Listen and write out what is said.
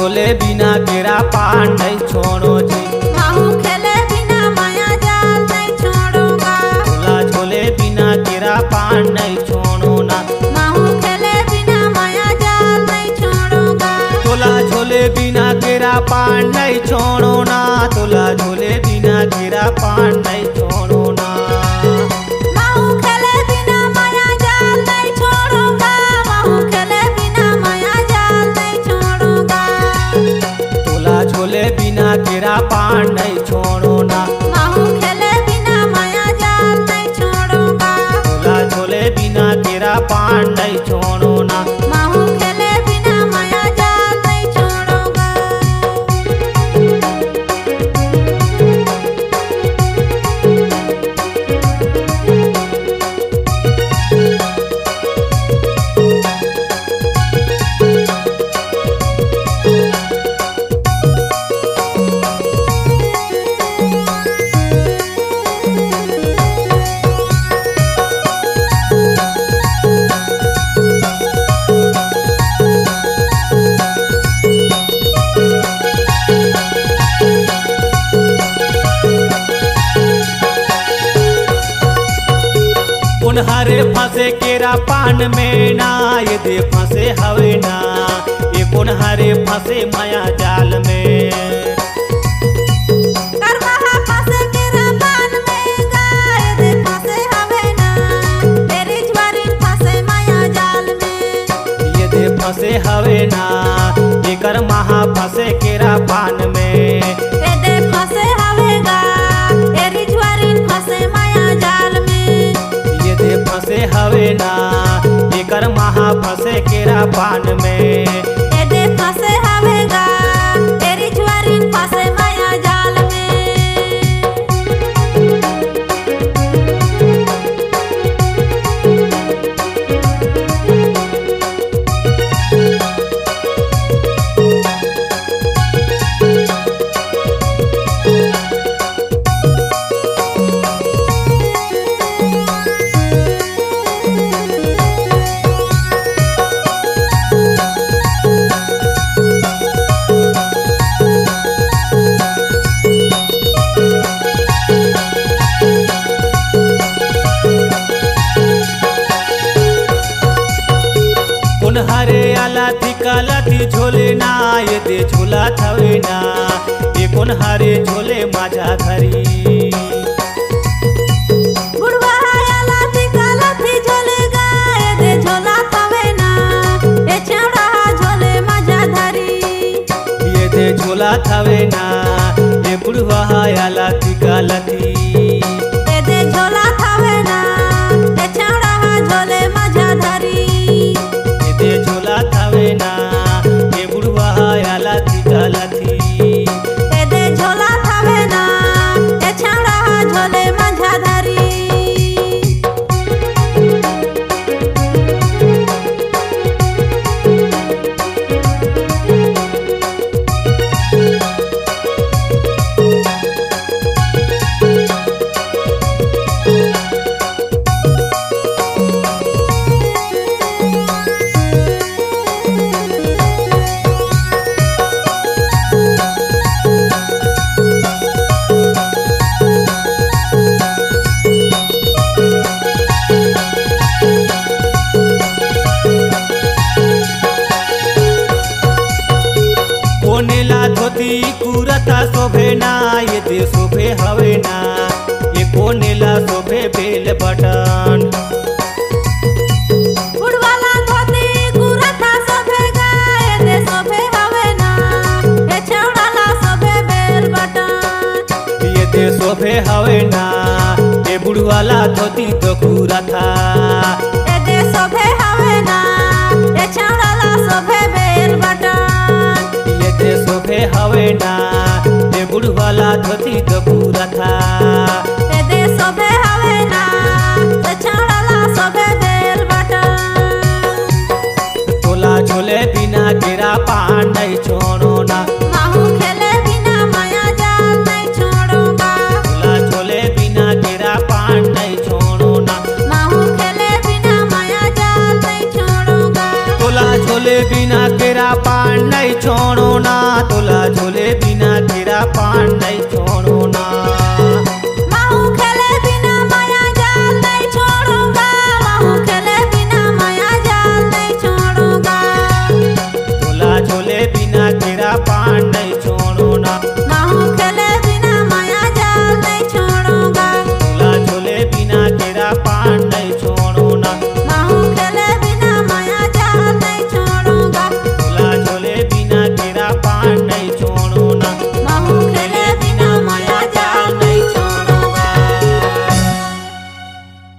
झोले बिना केरा पान नहीं छोड़ो जी। माहू खेले बिना माया जाल नहीं छोड़ूंगा। झोला झोले बिना केरा पान नहीं छोड़ो ना। माहू खेले बिना माया जाल नहीं छोड़ूंगा। तोला झोले बिना केरा पान नहीं छोड़ो ना। तोला झोले बिना केरा पान नहीं छोड़ो ना। माहू खेले बिना माया जाल नहीं छोड़ूंगा। माहू खेले बिना माया जाल नहीं छोड़ूंगा। तोला झोले बिना केरा पान नहीं छोड़ो ना। माहू खेले बिना माया जाल नहीं छोड़ूंगा। तोला झोले बिना केरा पान नहीं छोड़ो ना। माहू खेले बिना माया जाल नहीं छोड़ूंगा। उन्हारे फंसे केरा पान में ना। ये दे फंसे हवे ना। ये उन्हारे फंसे माया जाल में। करवाहा फंसे केरा पान में गाय दे फंसे हवे ना। तेरी ज्वारी फंसे माया जाल में। ये दे फंसे हवे ना। ये कर महा फंसे केरा पान में। ए दे फंसे हवे गा। तेरी ज्वारी फंसे माया जाल में। ये दे फंसे हवे ना। ये कर महा फंसे केरा पान में। ए दे फंसे हवे गा। तेरी ज्वारी फंसे माया जाल में। उन्हारे आला थिकालाती झोले ना। ये दे झोला थवे ना। ये उन्हारे झोले माझा धरी। बुढ़वा आला थी काला थी झोले गाय दे झोला थवे ना। ए छेवड़ा झोले मजा धरी। ये दे झोला थवे ना। ये बुढ़वा आला थिकालाती। ए दे झोला थवे ना। ए छेवड़ा झोले मजा धरी। ये दे झोला थवे ना। ये बुढ़वा आला थिकालाती। ए दे झोला थवे ना। ए छेवड़ा झोले मजा धरी। कोनेला धोती कुरता शोभे ना। ये दे शोभे हवे ना। ये कोनेला शोभे बेल बटन। बुढ़वाला धोती कुरता शोभे गाय दे शोभे हवे ना। ए छेवड़ाला शोभे बेल बटन। ये दे शोभे हवे ना। ये बुढ़वाला धोती तो कुरता। ए दे शोभे हवे ना। ए छेवड़ाला शोभे बेल बटन। ये दे शोभे हवे ना। ये बुढ़वाला धोती तो कुरता। ए दे शोभे हवे ना। ए छेवड़ाला शोभे बेल बटन। तोला झोले बिना केरा पान नहीं छोड़ो ना। माहू खेले बिना माया जाल नहीं छोड़ूंगा। तोला झोले बिना केरा पान नहीं छोड़ो ना। माहू खेले बिना माया जाल नहीं छोड़ूंगा। तोला झोले बिना केरा पान पान नहीं छोड़ो ना, तोला झोले बिना तेरा पान नहीं छोड़ो ना।